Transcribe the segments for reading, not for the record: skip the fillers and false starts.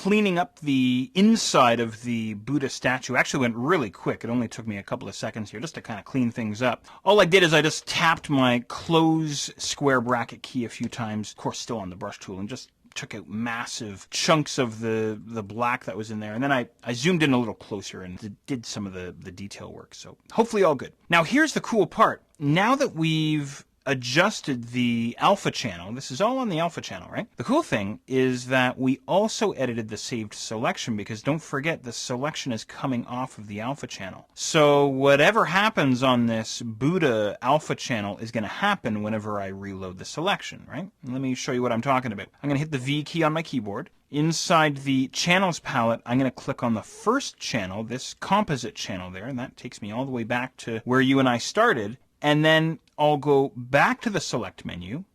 cleaning up the inside of the Buddha statue actually went really quick. It only took me a couple of seconds here just to kind of clean things up. All I did is I just tapped my close square bracket key a few times, of course still on the brush tool, and just took out massive chunks of the black that was in there. And then I zoomed in a little closer and did some of the detail work. So hopefully all good. Now here's the cool part. Now that we've adjusted the alpha channel, this is all on the alpha channel, right? The cool thing is that we also edited the saved selection, because don't forget the selection is coming off of the alpha channel. So whatever happens on this Buddha alpha channel is going to happen whenever I reload the selection, right? And let me show you what I'm talking about. I'm going to hit the V key on my keyboard. Inside the channels palette, I'm going to click on the first channel, this composite channel there, and that takes me all the way back to where you and I started. And then I'll go back to the select menu,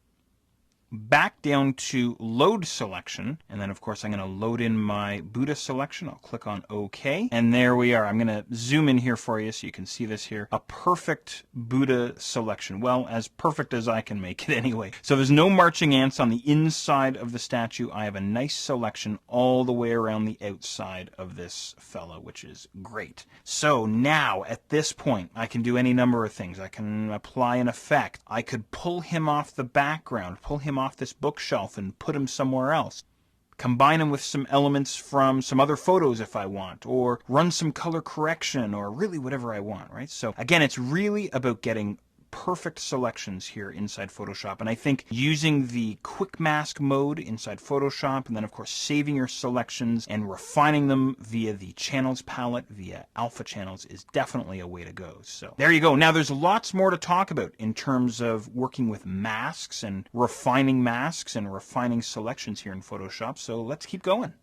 back down to load selection, and then of course I'm going to load in my Buddha selection. I'll click on OK, and there we are. I'm going to zoom in here for you so you can see this here. A perfect Buddha selection. Well, as perfect as I can make it anyway. So there's no marching ants on the inside of the statue. I have a nice selection all the way around the outside of this fellow, which is great. So now at this point I can do any number of things. I can apply an effect. I could pull him off the background, pull him off this bookshelf and put him somewhere else. Combine him with some elements from some other photos if I want, or run some color correction, or really whatever I want, right? So again, it's really about getting perfect selections here inside Photoshop. And I think using the quick mask mode inside Photoshop, and then of course saving your selections and refining them via the channels palette, via alpha channels, is definitely a way to go. So there you go. Now there's lots more to talk about in terms of working with masks and refining selections here in Photoshop. So let's keep going.